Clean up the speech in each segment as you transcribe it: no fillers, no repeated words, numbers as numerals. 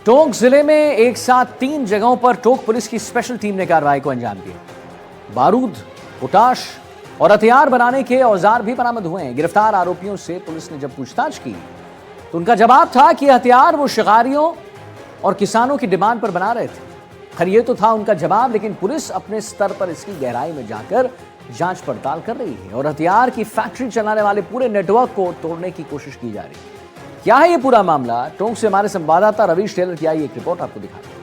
टोंक जिले में एक साथ 3 जगहों पर टोंक पुलिस की स्पेशल टीम ने कार्रवाई को अंजाम दिया। बारूद, पोटाश और हथियार बनाने के औजार भी बरामद हुए हैं। गिरफ्तार आरोपियों से पुलिस ने जब पूछताछ की तो उनका जवाब था कि हथियार वो शिकारियों और किसानों की डिमांड पर बना रहे थे। खैर ये तो था उनका जवाब, लेकिन पुलिस अपने स्तर पर इसकी गहराई में जाकर जांच पड़ताल कर रही है और हथियार की फैक्ट्री चलाने वाले पूरे नेटवर्क को तोड़ने की कोशिश की जा रही है। क्या है ये पूरा मामला? टोंक से हमारे संवाददाता रवीश टेलर की आई एक रिपोर्ट आपको दिखाते हैं।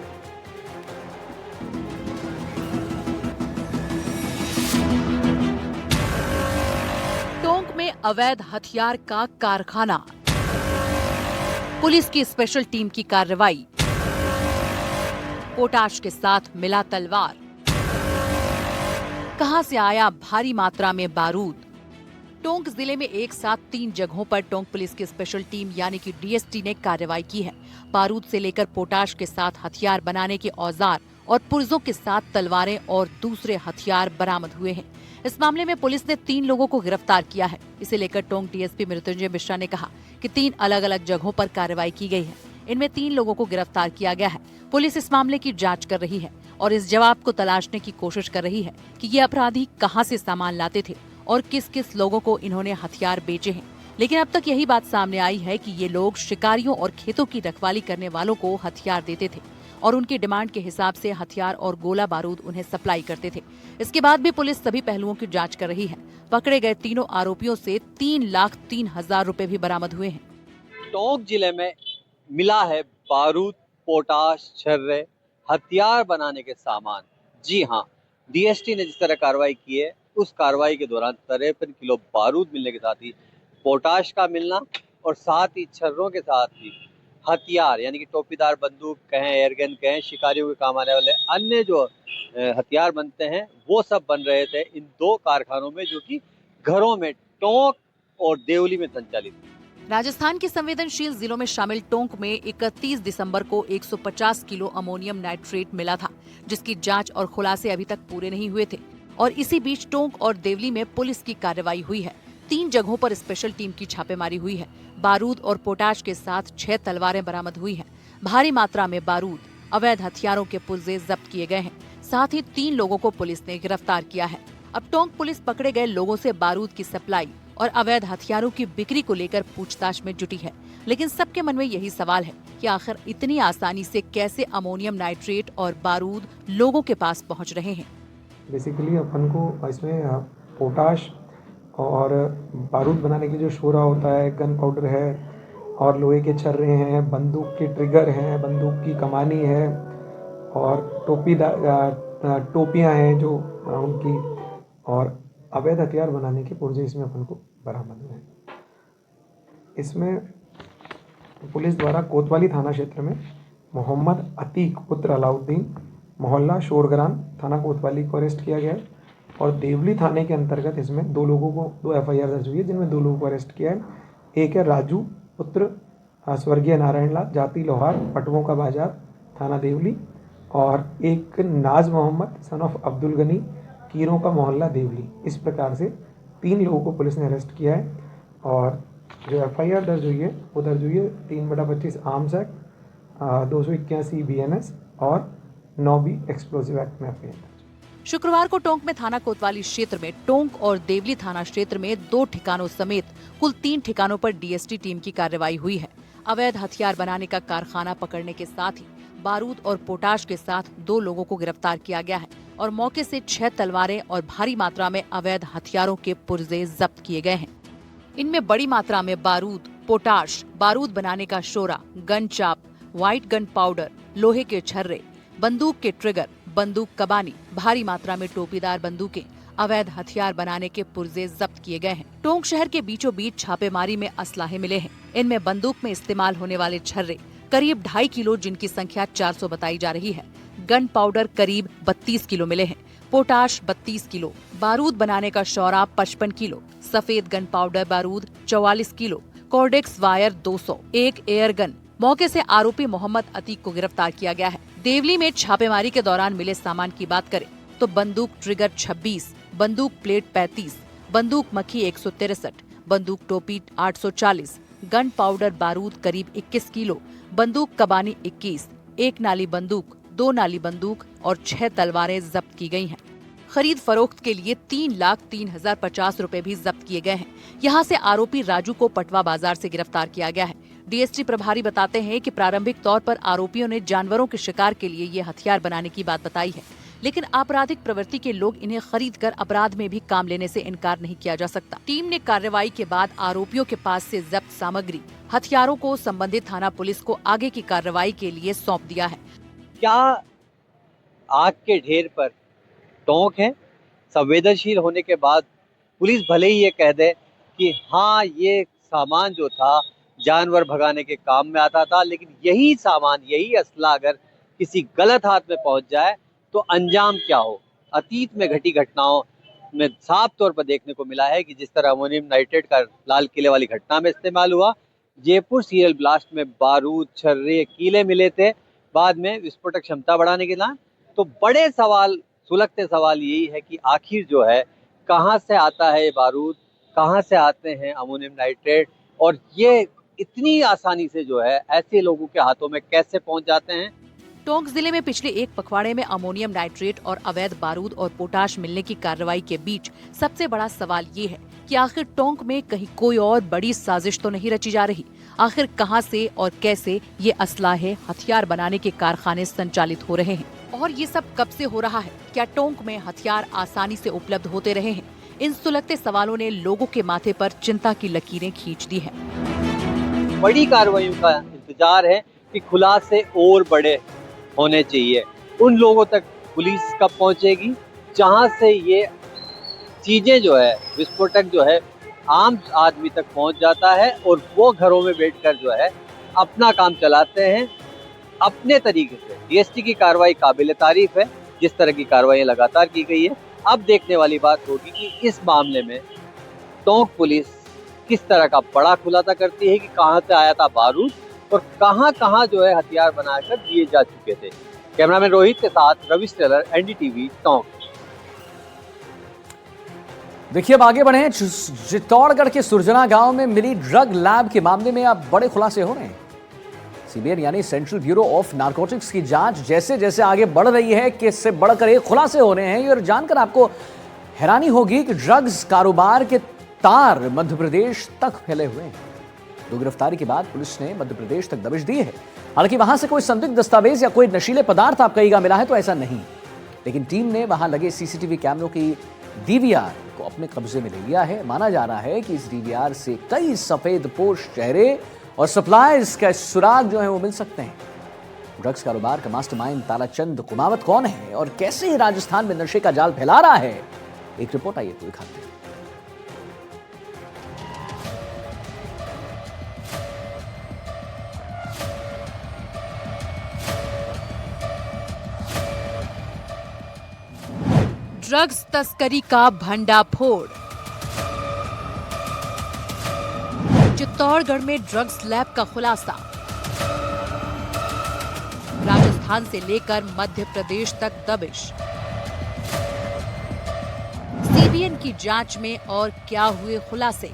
टोंक में अवैध हथियार का कारखाना, पुलिस की स्पेशल टीम की कार्रवाई, पोटाश के साथ मिला तलवार, कहां से आया भारी मात्रा में बारूद। टोंक जिले में एक साथ 3 जगहों पर टोंक पुलिस की स्पेशल टीम यानी कि डीएसटी ने कार्रवाई की है। बारूद से लेकर पोटाश के साथ हथियार बनाने के औजार और पुर्जों के साथ तलवारें और दूसरे हथियार बरामद हुए हैं। इस मामले में पुलिस ने 3 लोगों को गिरफ्तार किया है। इसे लेकर टोंक डीएसपी मृत्युंजय मिश्रा ने कहा कि 3 अलग अलग जगहों पर कार्रवाई की गई है। इनमें 3 लोगों को गिरफ्तार किया गया है। पुलिस इस मामले की जांच कर रही है और इस जवाब को तलाशने की कोशिश कर रही है कि ये अपराधी कहां से सामान लाते थे और किस किस लोगों को इन्होंने हथियार बेचे हैं। लेकिन अब तक यही बात सामने आई है कि ये लोग शिकारियों और खेतों की रखवाली करने वालों को हथियार देते थे और उनकी डिमांड के हिसाब से हथियार और गोला बारूद उन्हें सप्लाई करते थे। इसके बाद भी पुलिस सभी पहलुओं की जांच कर रही है। पकड़े गए तीनों आरोपियों से 3,03,000 रुपए भी बरामद हुए हैं। टोंक जिले में मिला है बारूद, पोटाश, छर्रे, हथियार बनाने के सामान। जी हाँ, डीएसटी ने जिस तरह कार्रवाई की है उस कार्रवाई के दौरान 53 किलो बारूद मिलने के साथ ही पोटाश का मिलना और साथ ही छर्रों के साथ ही हथियार यानी कि टोपीदार बंदूक कहें, एयरगन कहें, शिकारियों के काम आने वाले अन्य जो हथियार बनते हैं वो सब बन रहे थे इन 2 कारखानों में, जो कि घरों में टोंक और देवली में संचालित है। राजस्थान के संवेदनशील जिलों में शामिल टोंक में 31 दिसंबर को 150 किलो अमोनियम नाइट्रेट मिला था, जिसकी जांच और खुलासे अभी तक पूरे नहीं हुए थे। और इसी बीच टोंक और देवली में पुलिस की कार्रवाई हुई है। 3 जगहों पर स्पेशल टीम की छापेमारी हुई है। बारूद और पोटाश के साथ 6 तलवारें बरामद हुई हैं। भारी मात्रा में बारूद, अवैध हथियारों के पुर्जे जब्त किए गए हैं। साथ ही 3 लोगों को पुलिस ने गिरफ्तार किया है। अब टोंक पुलिस पकड़े गए लोगों से बारूद की सप्लाई और अवैध हथियारों की बिक्री को लेकर पूछताछ में जुटी है। लेकिन सबके मन में यही सवाल है कि आखिर इतनी आसानी से कैसे अमोनियम नाइट्रेट और बारूद लोगों के पास पहुंच रहे हैं। बेसिकली अपन को इसमें पोटाश और बारूद बनाने के जो शोरा होता है, गन पाउडर है और लोहे के छर्रे हैं, बंदूक के ट्रिगर हैं, बंदूक की कमानी है और टोपियां हैं जो उनकी, और अवैध हथियार बनाने के पुर्जे इसमें अपन को बरामद हुए हैं। इसमें पुलिस द्वारा कोतवाली थाना क्षेत्र में मोहम्मद अतीक पुत्र अलाउद्दीन, मोहल्ला शोरगरान, थाना कोतवाली को अरेस्ट किया गया है और देवली थाने के अंतर्गत इसमें 2 लोगों को 2 एफआईआर दर्ज हुई है, जिनमें 2 लोगों को अरेस्ट किया है। एक है राजू पुत्र स्वर्गीय नारायण लाल, जाति लोहार, पटवों का बाजार, थाना देवली, और एक नाज मोहम्मद सन ऑफ अब्दुल गनी, कीरों का मोहल्ला देवली। इस प्रकार से 3 लोगों को पुलिस ने अरेस्ट किया है और जो एफआईआर दर्ज हुई है वो दर्ज हुई है 3/25 आर्म्स एक्ट, 281 बीएनएस और 9B एक्सप्लोसिव एक्ट में एफआईआर। शुक्रवार को टोंक में थाना कोतवाली क्षेत्र में, टोंक और देवली थाना क्षेत्र में 2 ठिकानों समेत कुल 3 ठिकानों पर डीएसटी टीम की कार्रवाई हुई है। अवैध हथियार बनाने का कारखाना पकड़ने के साथ ही बारूद और पोटाश के साथ 2 लोगों को गिरफ्तार किया गया है और मौके से 6 तलवारें और भारी मात्रा में अवैध हथियारों के पुर्जे जब्त किए गए हैं। इनमें बड़ी मात्रा में बारूद, पोटाश, बारूद बनाने का शोरा, गन चाप, व्हाइट गन पाउडर, लोहे के छर्रे, बंदूक के ट्रिगर, बंदूक कबानी, भारी मात्रा में टोपीदार बंदूकें, अवैध हथियार बनाने के पुर्जे जब्त किए गए हैं। टोंक शहर के बीचों बीच छापेमारी में असलाहे मिले हैं। इनमें बंदूक में इस्तेमाल होने वाले छर्रे करीब 2.5 किलो, जिनकी संख्या 400 बताई जा रही है। गन पाउडर करीब 32 किलो मिले हैं। पोटाश 32 किलो, बारूद बनाने का शौरा 55 किलो, सफेद गन पाउडर बारूद 44 किलो, कॉर्डेक्स वायर 200, एक एयर गन। मौके से आरोपी मोहम्मद अतीक को गिरफ्तार किया गया है। देवली में छापेमारी के दौरान मिले सामान की बात करें तो बंदूक ट्रिगर 26, बंदूक प्लेट 35, बंदूक मक्खी 163, बंदूक टोपी 840, गन पाउडर बारूद करीब 21 किलो, बंदूक कबानी 21, 1 नाली बंदूक, 2 नाली बंदूक और 6 तलवारें जब्त की गई हैं। खरीद फरोख्त के लिए 3,03,050 रुपए भी जब्त किए गए हैं। यहाँ से आरोपी राजू को पटवा बाजार से गिरफ्तार किया गया है। डीएसटी प्रभारी बताते हैं कि प्रारंभिक तौर पर आरोपियों ने जानवरों के शिकार के लिए ये हथियार बनाने की बात बताई है, लेकिन आपराधिक प्रवृत्ति के लोग इन्हें खरीद कर अपराध में भी काम लेने से इनकार नहीं किया जा सकता। टीम ने कार्रवाई के बाद आरोपियों के पास से जब्त सामग्री, हथियारों को संबंधित थाना पुलिस को आगे की कार्रवाई के लिए सौंप दिया है। क्या आग के ढेर पर टोंक है? संवेदनशील होने के बाद पुलिस भले ही ये कह दे कि हाँ, ये सामान जो था जानवर भगाने के काम में आता था, लेकिन यही सामान, यही असला अगर किसी गलत हाथ में पहुंच जाए तो अंजाम क्या हो। अतीत में घटी घटनाओं में साफ तौर पर देखने को मिला है कि जिस तरह अमोनियम नाइट्रेट का लाल किले वाली घटना में इस्तेमाल हुआ, जयपुर सीरियल ब्लास्ट में बारूद, छर्रे, कीले मिले थे बाद में विस्फोटक क्षमता बढ़ाने के लिए। तो बड़े सवाल, सुलगते सवाल यही है कि आखिर जो है कहाँ से आता है बारूद, कहाँ से आते हैं अमोनियम नाइट्रेट, और ये इतनी आसानी से जो है ऐसे लोगों के हाथों में कैसे पहुंच जाते हैं। टोंक जिले में पिछले एक पखवाड़े में अमोनियम नाइट्रेट और अवैध बारूद और पोटाश मिलने की कार्रवाई के बीच सबसे बड़ा सवाल ये है कि आखिर टोंक में कहीं कोई और बड़ी साजिश तो नहीं रची जा रही। आखिर कहां से और कैसे ये असलाहे, हथियार बनाने के कारखाने संचालित हो रहे हैं, और ये सब कब से हो रहा है? क्या टोंक में हथियार आसानी से उपलब्ध होते रहे हैं? इन सुलगते सवालों ने लोगों के माथे पर चिंता की लकीरें खींच दी है। बड़ी कार्रवाइयों का इंतजार है कि खुलासे और बड़े होने चाहिए। उन लोगों तक पुलिस कब पहुंचेगी जहां से ये चीजें जो है, विस्फोटक जो है आम आदमी तक पहुंच जाता है और वो घरों में बैठकर जो है अपना काम चलाते हैं अपने तरीके से। डीएसटी की कार्रवाई काबिल तारीफ है, जिस तरह की कार्रवाई लगातार की गई है। अब देखने वाली बात होगी कि इस मामले में टोंक पुलिस किस तरह का बड़ा खुलासा करती है कि कहां से आया था बारूद और कहां जो है हथियार बनाकर दिए जा चुके थे। कैमरामैन रोहित के साथ रवि टेलर, एनडीटीवी, टोंक। देखिए, अब आगे बढ़े। चित्तौड़गढ़ के सुरजना गांव में मिली ड्रग लैब के मामले में अब बड़े खुलासे हो रहे हैं। सीबीआई यानी सेंट्रल ब्यूरो ऑफ नारकोटिक्स की जांच जैसे जैसे आगे बढ़ रही है कि इससे बढ़कर एक खुलासे हो रहे हैं। और जानकर आपको हैरानी होगी कि ड्रग्स कारोबार के तार मध्य प्रदेश तक फैले हुए हैं। 2 गिरफ्तारी के बाद पुलिस ने मध्य प्रदेश तक दबिश दी है। हालांकि वहां से कोई संदिग्ध दस्तावेज या कोई नशीले पदार्थ आप कहेगा मिला है तो ऐसा नहीं, लेकिन टीम ने वहां लगे सीसीटीवी कैमरों की डीवीआर को अपने कब्जे में ले लिया है। माना जा रहा है कि इस डीवीआर से कई सफेद पोश चेहरे और सप्लायर्स का सुराग जो है वो मिल सकते हैं। ड्रग्स कारोबार का मास्टरमाइंड ताराचंद कुमावत कौन है और कैसे राजस्थान में नशे का जाल फैला रहा है, एक रिपोर्ट आइए तो दिखाते हैं। ड्रग्स तस्करी का भंडाफोड़। चित्तौड़गढ़ में ड्रग्स लैब का खुलासा। राजस्थान से लेकर मध्य प्रदेश तक दबिश। सीबीएन की जांच में और क्या हुए खुलासे।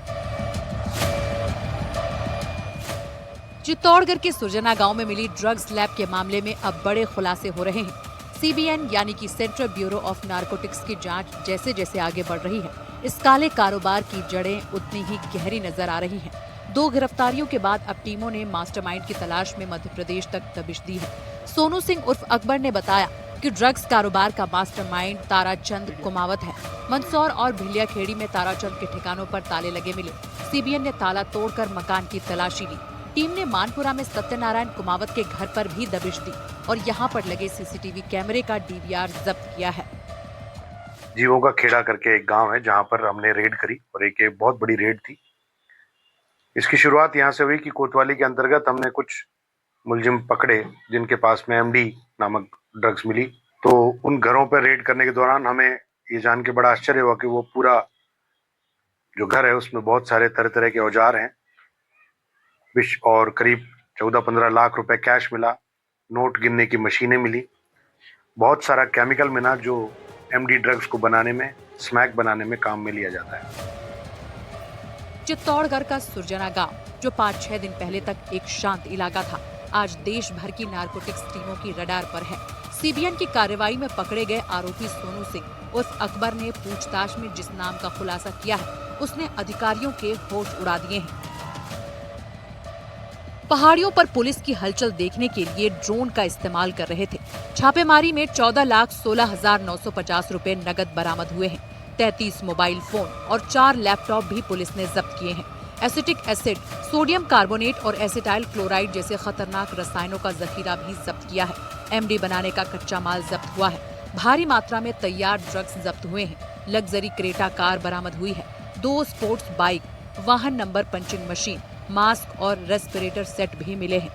चित्तौड़गढ़ के सुरजना गांव में मिली ड्रग्स लैब के मामले में अब बड़े खुलासे हो रहे हैं। सीबीएन यानी कि सेंट्रल ब्यूरो ऑफ नारकोटिक्स की जांच जैसे जैसे आगे बढ़ रही है, इस काले कारोबार की जड़ें उतनी ही गहरी नजर आ रही हैं। 2 गिरफ्तारियों के बाद अब टीमों ने मास्टरमाइंड की तलाश में मध्य प्रदेश तक दबिश दी है। सोनू सिंह उर्फ अकबर ने बताया कि ड्रग्स कारोबार का मास्टरमाइंड ताराचंद कुमावत है। मंदसौर और भिलियाखेड़ी में ताराचंद के ठिकानों पर ताले लगे मिले। सीबीएन ने ताला तोड़कर मकान की तलाशी ली। टीम ने मानपुरा में सत्यनारायण कुमावत के घर पर भी दबिश दी और यहाँ पर लगे सीसीटीवी कैमरे का डीवीआर जब्त किया है। जीवों का खेड़ा करके एक गांव है जहां पर हमने रेड करी और एक बहुत बड़ी रेड थी। इसकी शुरुआत यहाँ से हुई कि कोतवाली के अंतर्गत हमने कुछ मुलजिम पकड़े जिनके पास में एमडी नामक ड्रग्स मिली। तो उन घरों पर रेड करने के दौरान हमें ये जान के बड़ा आश्चर्य हुआ कि वो पूरा जो घर है उसमें बहुत सारे तरह तरह के औजार हैं और करीब 14-15 लाख रुपए कैश मिला, नोट गिनने की मशीनें मिली, बहुत सारा केमिकल मिला जो एमडी ड्रग्स को बनाने में, स्मैक बनाने में काम में लिया जाता है। चित्तौड़गढ़ का सुरजना गांव जो 5-6 दिन पहले तक एक शांत इलाका था, आज देश भर की नारकोटिक्स टीमों की रडार पर है। सीबीएन की कार्रवाई में पकड़े गए आरोपी सोनू सिंह उर्फ अकबर ने पूछताछ में जिस नाम का खुलासा किया है, उसने अधिकारियों के होश उड़ा दिए हैं। पहाड़ियों पर पुलिस की हलचल देखने के लिए ड्रोन का इस्तेमाल कर रहे थे। छापेमारी में 14,16,950 रुपए नकद बरामद हुए हैं। 33 मोबाइल फोन और 4 लैपटॉप भी पुलिस ने जब्त किए हैं। एसिटिक एसिड, सोडियम कार्बोनेट और एसिटाइल क्लोराइड जैसे खतरनाक रसायनों का जखीरा भी जब्त किया है। एमडी बनाने का कच्चा माल जब्त हुआ है। भारी मात्रा में तैयार ड्रग्स जब्त हुए हैं। लग्जरी क्रेटा कार बरामद हुई है। 2 स्पोर्ट्स बाइक, वाहन नंबर पंचिंग मशीन, मास्क और रेस्पिरेटर सेट भी मिले हैं।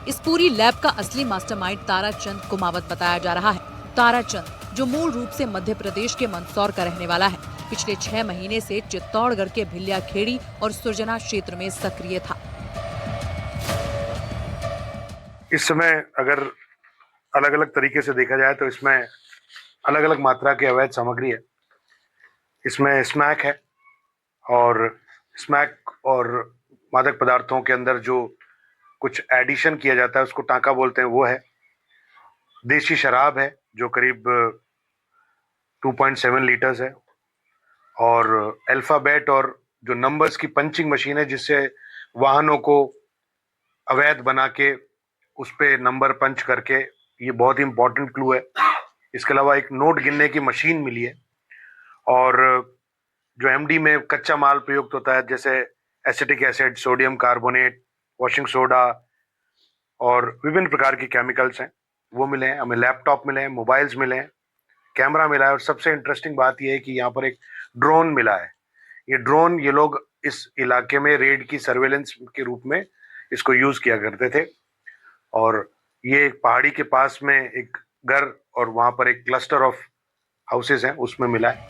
इस पूरी लैब का असली मास्टरमाइंड ताराचंद कुमावत बताया जा रहा है। ताराचंद, जो मूल रूप से मध्य प्रदेश के मंदसौर का रहने वाला है, पिछले 6 महीने से चित्तौड़गढ़ के भिल्लियाखेड़ी और सुरजना क्षेत्र में सक्रिय था। इस समय अगर अलग अलग तरीके से देखा जाए तो इसमें अलग अलग मात्रा की अवैध सामग्री है। इसमें स्मैक है और स्मैक और मादक पदार्थों के अंदर जो कुछ एडिशन किया जाता है उसको टांका बोलते हैं, वो है। देशी शराब है जो करीब 2.7 लीटर्स है और अल्फाबेट और जो नंबर्स की पंचिंग मशीन है जिससे वाहनों को अवैध बना के उस पे नंबर पंच करके, ये बहुत ही इंपॉर्टेंट क्लू है। इसके अलावा एक नोट गिनने की मशीन मिली है और जो एमडी में कच्चा माल प्रयुक्त होता है जैसे acetic acid, sodium carbonate, washing soda और विभिन्न प्रकार के केमिकल्स हैं, वो मिले हैं। हमें लैपटॉप मिले हैं, मोबाइल्स मिले हैं, कैमरा मिला है और सबसे इंटरेस्टिंग बात यह है कि यहाँ पर एक ड्रोन मिला है। ये ड्रोन ये लोग इस इलाके में रेड की सर्वेलेंस के रूप में इसको यूज किया करते थे और ये एक पहाड़ी के पास में एक घर और वहां पर एक क्लस्टर ऑफ हाउसेस हैं, उसमें मिला है।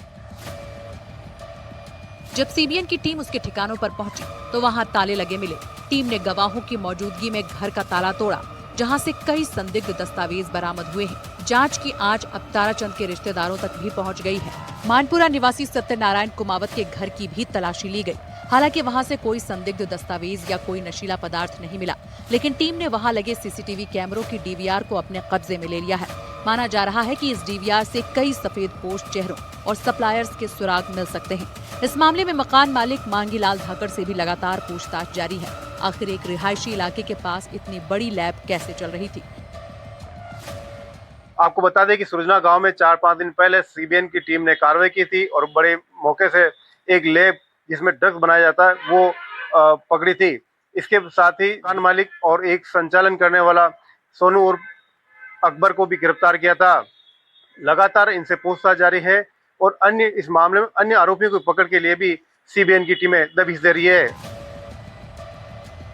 जब सीबीएन की टीम उसके ठिकानों पर पहुंची तो वहां ताले लगे मिले। टीम ने गवाहों की मौजूदगी में घर का ताला तोड़ा, जहां से कई संदिग्ध दस्तावेज बरामद हुए हैं। जांच की आंच अब ताराचंद के रिश्तेदारों तक भी पहुंच गई है। मानपुरा निवासी सत्यनारायण कुमावत के घर की भी तलाशी ली गई। हालांकि वहां से कोई संदिग्ध दस्तावेज या कोई नशीला पदार्थ नहीं मिला, लेकिन टीम ने वहां लगे सीसीटीवी कैमरों की डीवीआर को अपने कब्जे में ले लिया है। माना जा रहा है कि इस डीवीआर से कई सफेद पोश चेहरों और सप्लायर्स के सुराग मिल सकते हैं। इस मामले में मकान मालिक मांगीलाल धाकड़ से भी लगातार पूछताछ जारी है। आखिर एक रिहायशी इलाके के पास इतनी बड़ी लैब कैसे चल रही थी? आपको बता दें कि सुरजना गांव में 4-5 दिन पहले सीबीएन की टीम ने कार्रवाई की थी और बड़े मौके से एक लैब जिसमें ड्रग्स बनाया जाता है वो पकड़ी थी। इसके साथ ही मकान मालिक और एक संचालन करने वाला सोनू उर्फ अकबर को भी गिरफ्तार किया था। लगातार इनसे पूछताछ जारी है और अन्य इस मामले में अन्य आरोपियों को पकड़ के लिए भी सीबीएन की टीमें दबिश दे रही है।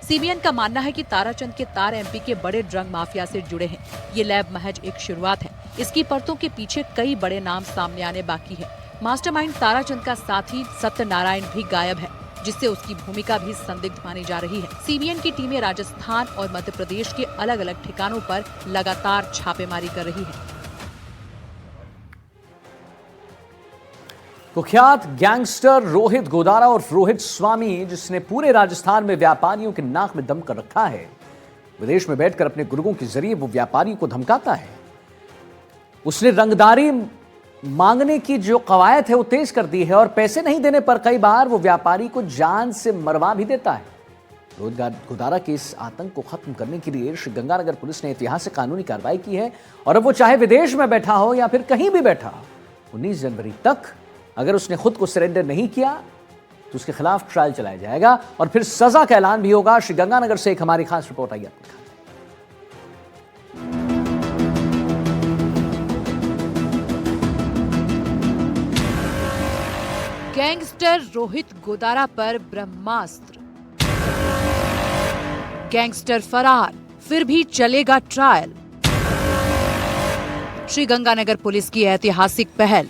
सीबीएन का मानना है कि ताराचंद के तार एमपी के बड़े ड्रग माफिया से जुड़े हैं। ये लैब महज एक शुरुआत है। इसकी परतों के पीछे कई बड़े नाम सामने आने बाकी है। मास्टरमाइंड ताराचंद का साथी सत्यनारायण भी गायब है, जिससे उसकी भूमिका भी संदिग्ध मानी जा रही है। सीबीएन की टीमें राजस्थान और मध्य प्रदेश के अलग अलग ठिकानों पर लगातार छापेमारी कर रही है। कुख्यात गैंगस्टर रोहित गोदारा और रोहित स्वामी, जिसने पूरे राजस्थान में व्यापारियों के नाक में दम कर रखा है, विदेश में बैठकर अपने गुर्गों के जरिए वो व्यापारियों को धमकाता है। उसने रंगदारी मांगने की जो कवायद है वो तेज कर दी है और पैसे नहीं देने पर कई बार वो व्यापारी को जान से मरवा भी देता है। रोहित गोदारा के इस आतंक को खत्म करने के लिए श्रीगंगानगर पुलिस ने ऐतिहासिक कानूनी कार्रवाई की है और अब वो चाहे विदेश में बैठा हो या फिर कहीं भी बैठा हो, 19 जनवरी तक अगर उसने खुद को सरेंडर नहीं किया तो उसके खिलाफ ट्रायल चलाया जाएगा और फिर सजा का ऐलान भी होगा। श्रीगंगानगर से एक हमारी खास रिपोर्ट आई आपको। गैंगस्टर रोहित गोदारा पर ब्रह्मास्त्र। गैंगस्टर फरार, फिर भी चलेगा ट्रायल। श्रीगंगानगर पुलिस की ऐतिहासिक पहल।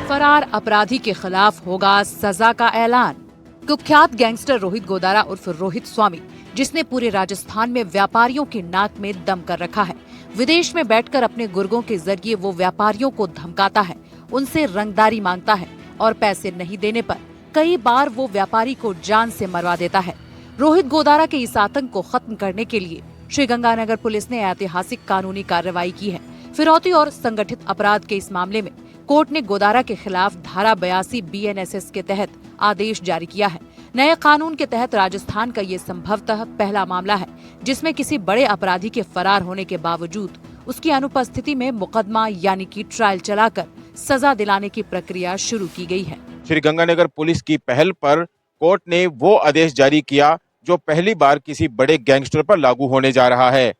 फरार अपराधी के खिलाफ होगा सजा का ऐलान। कुख्यात गैंगस्टर रोहित गोदारा उर्फ रोहित स्वामी, जिसने पूरे राजस्थान में व्यापारियों की नाक में दम कर रखा है, विदेश में बैठकर अपने गुर्गों के जरिए वो व्यापारियों को धमकाता है, उनसे रंगदारी मांगता है और पैसे नहीं देने पर कई बार वो व्यापारी को जान से मरवा देता है। रोहित गोदारा के इस आतंक को खत्म करने के लिए श्रीगंगानगर पुलिस ने ऐतिहासिक कानूनी कार्रवाई की है। फिरौती और संगठित अपराध के इस मामले में कोर्ट ने गोदारा के खिलाफ धारा 82 BNSS के तहत आदेश जारी किया है। नए कानून के तहत राजस्थान का ये संभवतः पहला मामला है जिसमें किसी बड़े अपराधी के फरार होने के बावजूद उसकी अनुपस्थिति में मुकदमा यानी कि ट्रायल चलाकर सजा दिलाने की प्रक्रिया शुरू की गई है। श्रीगंगानगर पुलिस की पहल पर कोर्ट ने वो आदेश जारी किया जो पहली बार किसी बड़े गैंगस्टर पर लागू होने जा रहा है।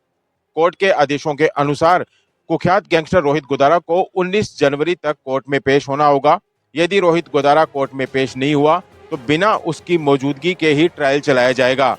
कोर्ट के आदेशों के अनुसार कुख्यात गैंगस्टर रोहित गोदारा को 19 जनवरी तक कोर्ट में पेश होना होगा। यदि रोहित गोदारा कोर्ट में पेश नहीं हुआ तो बिना उसकी मौजूदगी के ही ट्रायल चलाया जाएगा।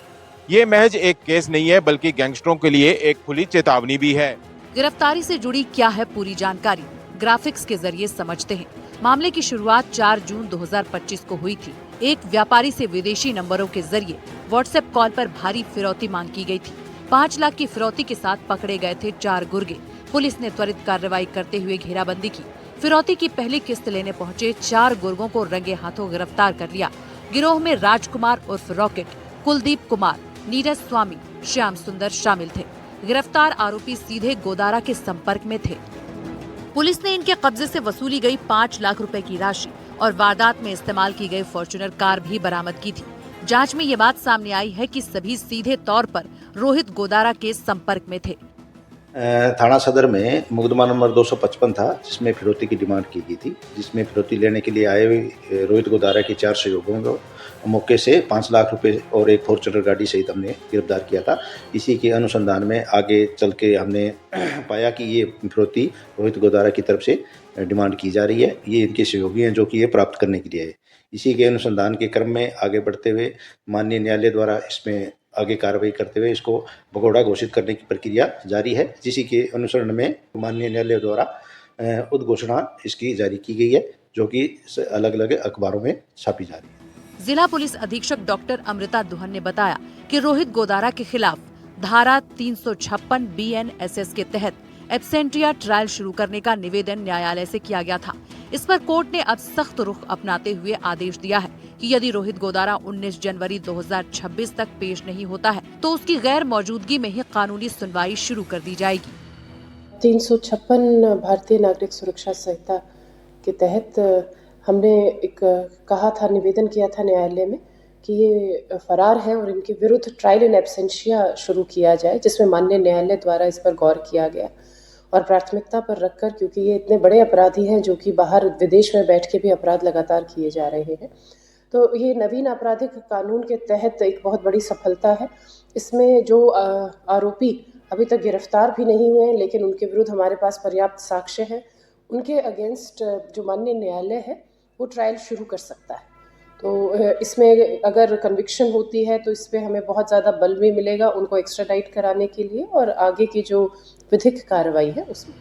ये महज एक केस नहीं है बल्कि गैंगस्टरों के लिए एक खुली चेतावनी भी है। गिरफ्तारी से जुड़ी क्या है पूरी जानकारी, ग्राफिक्स के जरिए समझते हैं। मामले की शुरुआत 4 जून 2025 को हुई थी। एक व्यापारी से विदेशी नंबरों के जरिए व्हाट्सएप कॉल पर भारी फिरौती मांग की गई थी। 5 लाख की फिरौती के साथ पकड़े गए थे 4 गुर्गे। पुलिस ने त्वरित कार्रवाई करते हुए घेराबंदी की। फिरौती की पहली किस्त लेने पहुंचे 4 गुर्गों को रंगे हाथों गिरफ्तार कर लिया। गिरोह में राजकुमार उर्फ रॉकेट, कुलदीप कुमार, नीरज स्वामी, श्याम सुंदर शामिल थे। गिरफ्तार आरोपी सीधे गोदारा के संपर्क में थे। पुलिस ने इनके कब्जे से वसूली गई 5 लाख रुपए की राशि और वारदात में इस्तेमाल की गई फॉर्च्यूनर कार भी बरामद की थी। जांच में ये बात सामने आई है कि सभी सीधे तौर पर रोहित गोदारा के संपर्क में थे। थाना सदर में मुकदमा नंबर 255 था जिसमें फिरौती की डिमांड की गई थी, जिसमें फिरौती लेने के लिए आए हुए रोहित गोदारा के 4 सहयोगियों को मौके से 5 लाख रुपए और एक फॉर्च्यूनर गाड़ी सहित हमने गिरफ्तार किया था। इसी के अनुसंधान में आगे चल के हमने पाया कि ये फिरौती रोहित गोदारा की तरफ से डिमांड की जा रही है। ये इनके सहयोगी हैं जो कि ये प्राप्त करने के लिए है। इसी के अनुसंधान के क्रम में आगे बढ़ते हुए माननीय न्यायालय द्वारा इसमें आगे कार्रवाई करते हुए इसको भगोड़ा घोषित करने की प्रक्रिया जारी है, जिसी के अनुसरण में माननीय न्यायालय द्वारा उद्घोषणा इसकी जारी की गई है जो कि अलग अलग अखबारों में छापी जा रही है। जिला पुलिस अधीक्षक डॉक्टर अमृता दुहन ने बताया कि रोहित गोदारा के खिलाफ धारा 356 BNSS के तहत एब्सेंटिया ट्रायल शुरू करने का निवेदन न्यायालय से किया गया था। इस पर कोर्ट ने अब सख्त रुख अपनाते हुए आदेश दिया है कि यदि रोहित गोदारा 19 जनवरी 2026 तक पेश नहीं होता है तो उसकी गैर मौजूदगी में ही कानूनी सुनवाई शुरू कर दी जाएगी। 356 भारतीय नागरिक सुरक्षा संहिता के तहत हमने एक कहा था, निवेदन किया था न्यायालय में कि ये फरार है और इनके विरुद्ध ट्रायल इन एब्सेंशिया शुरू किया जाए, जिसमें माननीय न्यायालय द्वारा इस पर गौर किया गया और प्राथमिकता पर रखकर, क्योंकि ये इतने बड़े अपराधी हैं जो कि बाहर विदेश में बैठ के भी अपराध लगातार किए जा रहे हैं, तो ये नवीन आपराधिक कानून के तहत एक बहुत बड़ी सफलता है। इसमें जो आरोपी अभी तक गिरफ्तार भी नहीं हुए हैं लेकिन उनके विरुद्ध हमारे पास पर्याप्त साक्ष्य है, उनके अगेंस्ट जो माननीय न्यायालय है वो ट्रायल शुरू कर सकता है। तो इसमें अगर कन्विक्शन होती है तो इस पर हमें बहुत ज़्यादा बल भी मिलेगा उनको एक्स्ट्राडाइट कराने के लिए और आगे की जो विधिक कार्रवाई है उसमें।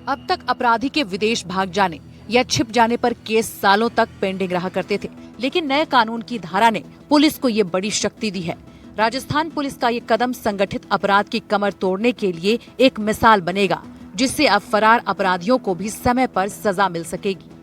अब तक अपराधी के विदेश भाग जाने या छिप जाने पर केस सालों तक पेंडिंग रहा करते थे, लेकिन नए कानून की धारा ने पुलिस को ये बड़ी शक्ति दी है। राजस्थान पुलिस का ये कदम संगठित अपराध की कमर तोड़ने के लिए एक मिसाल बनेगा, जिससे अब फरार अपराधियों को भी समय पर सजा मिल सकेगी।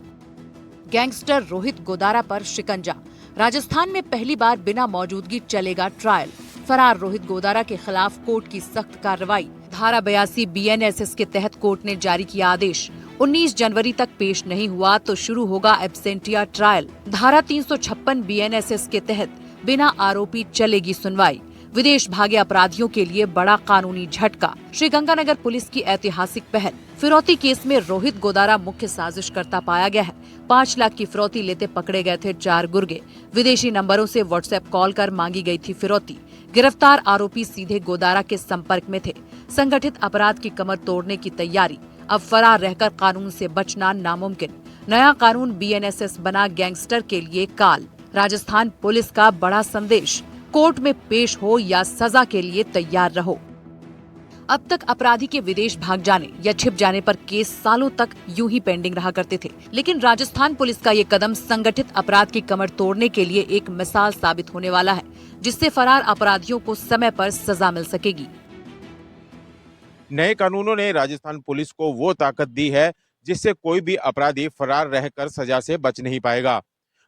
गैंगस्टर रोहित गोदारा पर शिकंजा। राजस्थान में पहली बार बिना मौजूदगी चलेगा ट्रायल। फरार रोहित गोदारा के खिलाफ कोर्ट की सख्त कार्रवाई। धारा 82 BNSS के तहत कोर्ट ने जारी किया आदेश। 19 जनवरी तक पेश नहीं हुआ तो शुरू होगा एब्सेंटिया ट्रायल। धारा 356 BNSS के तहत बिना आरोपी चलेगी सुनवाई। विदेश भागे अपराधियों के लिए बड़ा कानूनी झटका। श्रीगंगानगर पुलिस की ऐतिहासिक पहल। फिरौती केस में रोहित गोदारा मुख्य साजिशकर्ता पाया गया है। 5 लाख की फिरौती लेते पकड़े गए थे 4 गुर्गे। विदेशी नंबरों से व्हाट्सएप कॉल कर मांगी गई थी फिरौती। गिरफ्तार आरोपी सीधे गोदारा के संपर्क में थे। संगठित अपराध की कमर तोड़ने की तैयारी। अब फरार रहकर कानून से बचना नामुमकिन। नया कानून BNSS बना गैंगस्टर के लिए काल। राजस्थान पुलिस का बड़ा संदेश, कोर्ट में पेश हो या सजा के लिए तैयार रहो। अब तक अपराधी के विदेश भाग जाने या छिप जाने पर केस सालों तक यूं ही पेंडिंग रहा करते थे, लेकिन राजस्थान पुलिस का ये कदम संगठित अपराध की कमर तोड़ने के लिए एक मिसाल साबित होने वाला है, जिससे फरार अपराधियों को समय पर सजा मिल सकेगी। नए कानूनों ने राजस्थान पुलिस को वो ताकत दी है जिससे कोई भी अपराधी फरार रहकर सजा से बच नहीं पाएगा।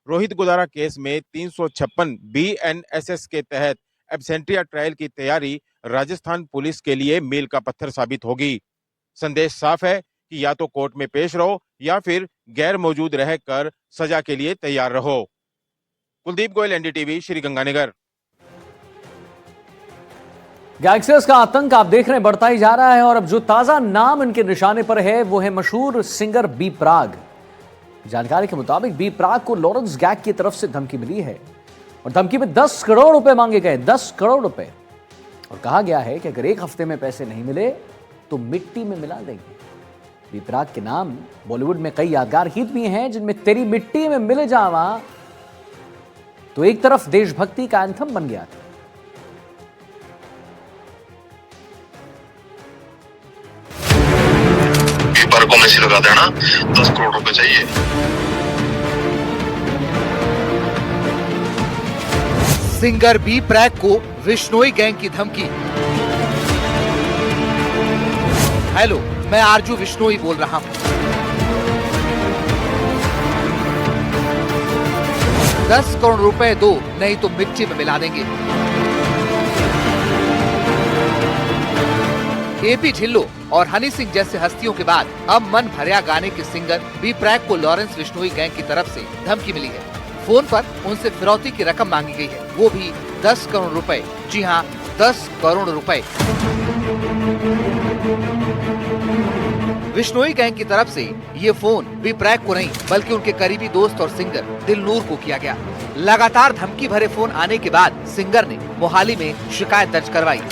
रोहित गोदारा केस में 356 BNSS के तहत एब्सेंटिया ट्रायल की तैयारी राजस्थान पुलिस के लिए मील का पत्थर साबित होगी। संदेश साफ है कि या तो कोर्ट में पेश रहो या फिर गैर मौजूद रहकर सजा के लिए तैयार रहो। कुलदीप गोयल, NDTV, श्रीगंगानगर। गैंगस्टर्स का आतंक आप देख रहे हैं बढ़ता ही जा रहा है और अब जो ताजा नाम इनके निशाने पर है वो है मशहूर सिंगर बी प्राक। जानकारी के मुताबिक बी प्राक को लॉरेंस गैंग की तरफ से धमकी मिली है और धमकी में 10 करोड़ रुपए मांगे गए, 10 करोड़ रुपए, और कहा गया है कि अगर एक हफ्ते में पैसे नहीं मिले तो मिट्टी में मिला देंगे। बी प्राक के नाम बॉलीवुड में कई यादगार गीत भी हैं जिनमें तेरी मिट्टी में मिले जावा तो एक तरफ देशभक्ति का एंथम बन गया था। को मैसेज लगा देना, 10 करोड़ रुपए चाहिए। सिंगर बी प्राक को विश्नोई गैंग की धमकी। हेलो, मैं आरजू विश्नोई बोल रहा हूं। 10 करोड़ रुपए दो, नहीं तो मिट्टी में मिला देंगे। एपी ढिल्लो और हनी सिंह जैसे हस्तियों के बाद अब मन भरिया गाने के सिंगर बी प्राक को लॉरेंस विश्नोई गैंग की तरफ से धमकी मिली है। फोन पर उनसे फिरौती की रकम मांगी गई है, वो भी 10 करोड़ रुपए। जी हां, 10 करोड़ रुपए। विश्नोई गैंग की तरफ से ये फोन बी प्राक को नहीं बल्कि उनके करीबी दोस्त और सिंगर दिलनूर को किया गया। लगातार धमकी भरे फोन आने के बाद सिंगर ने मोहाली में शिकायत दर्ज करवाई।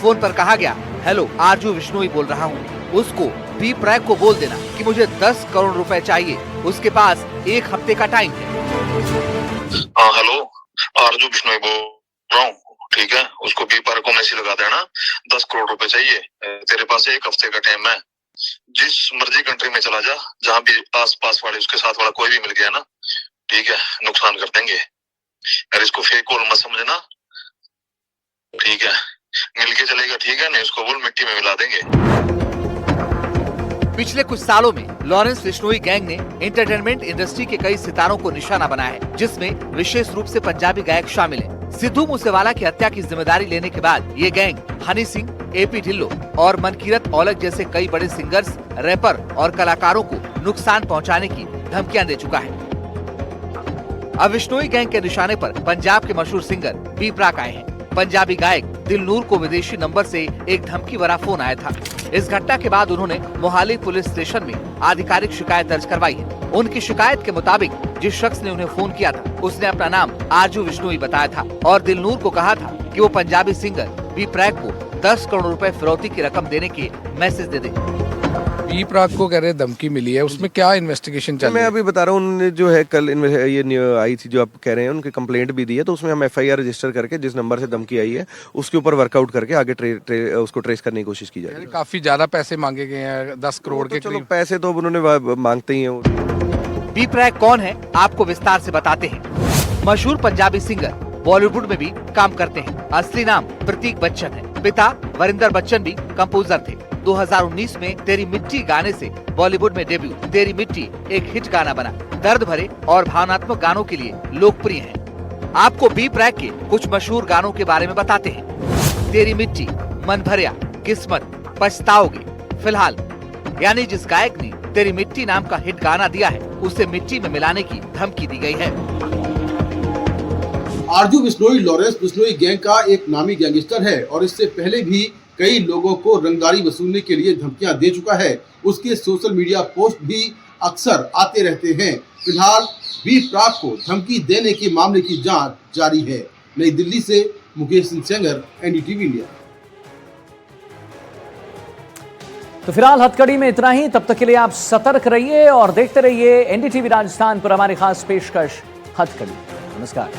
फोन पर कहा गया, हेलो, आरजू विश्नोई बोल रहा हूँ, उसको बी प्राक को बोल देना कि मुझे 10 करोड़ रुपए चाहिए, उसके पास एक हफ्ते का टाइम है। हेलो, आरजू विश्नोई बोल रहा हूँ, ठीक है, उसको बी प्राक को मैसेज लगा देना, 10 करोड़ रुपए चाहिए, तेरे पास एक हफ्ते का टाइम है। जिस मर्जी कंट्री में चला जा, जहाँ भी आस पास वाले उसके साथ वाला कोई भी मिल गया ना, ठीक है, नुकसान कर देंगे। यार इसको फेक कॉल मत समझना, ठीक है, मिलके चलेगा, ठीक है, नहीं उसको बोल मिट्टी में मिला देंगे। पिछले कुछ सालों में लॉरेंस विश्नोई गैंग ने एंटरटेनमेंट इंडस्ट्री के कई सितारों को निशाना बनाया है, जिसमें विशेष रूप से पंजाबी गायक शामिल हैं। सिद्धू मूसेवाला की हत्या की जिम्मेदारी लेने के बाद ये गैंग हनी सिंह, एपी ढिल्लो और मनकीरत औलख जैसे कई बड़े सिंगर्स, रैपर और कलाकारों को नुकसान पहुँचाने की धमकियाँ दे चुका है। अब विश्नोई गैंग के निशाने पर पंजाब के मशहूर सिंगर बी प्राक आए हैं। पंजाबी गायक दिलनूर को विदेशी नंबर से एक धमकी भरा फोन आया था। इस घटना के बाद उन्होंने मोहाली पुलिस स्टेशन में आधिकारिक शिकायत दर्ज करवाई है। उनकी शिकायत के मुताबिक जिस शख्स ने उन्हें फोन किया था उसने अपना नाम आरजू विश्नोई बताया था और दिलनूर को कहा था कि वो पंजाबी सिंगर बी प्राक को 10 करोड़ रुपए फिरौती की रकम देने के मैसेज दे दे। बी प्राक को कह रहे धमकी मिली है, उसमें क्या इन्वेस्टिगेशन चल रही है? मैं अभी बता रहा हूँ, उन्होंने जो है कल ये आई थी जो आप कह रहे हैं, उनकी कंप्लेंट भी दी है, तो उसमें हम FIR रजिस्टर करके जिस नंबर से धमकी आई है उसके ऊपर वर्कआउट करके आगे उसको ट्रेस करने की कोशिश की जाएगी। काफी ज्यादा पैसे मांगे गए हैं, 10 करोड़ के चलो पैसे तो उन्होंने मांगते ही है। बी प्राक कौन है, आपको विस्तार से बताते हैं। मशहूर पंजाबी सिंगर, बॉलीवुड में भी काम करते हैं। असली नाम प्रतीक बच्चन है। पिता वरिंदर बच्चन भी कंपोजर थे। 2019 में तेरी मिट्टी गाने से बॉलीवुड में डेब्यू। तेरी मिट्टी एक हिट गाना बना, दर्द भरे और भावनात्मक गानों के लिए लोकप्रिय है। आपको बी प्राक के कुछ मशहूर गानों के बारे में बताते हैं। तेरी मिट्टी, मन भरिया, किस्मत, पछताओगे, फिलहाल, यानी जिस गायक ने तेरी मिट्टी नाम का हिट गाना दिया है उसे मिट्टी में मिलाने की धमकी दी गई है। आरजू विश्नोई लॉरेंस विश्नोई गैंग का एक नामी गैंगस्टर है और इससे पहले भी कई लोगों को रंगदारी वसूलने के लिए धमकियां दे चुका है। उसके सोशल मीडिया पोस्ट भी अक्सर आते रहते हैं। फिलहाल बी प्राक को धमकी देने के मामले की जांच जारी है। नई दिल्ली से मुकेश सिंह सेंगर, NDTV इंडिया। तो फिलहाल हथकड़ी में इतना ही। तब तक के लिए आप सतर्क रहिए और देखते रहिए NDTV राजस्थान पर हमारी खास पेशकश हथकड़ी। नमस्कार।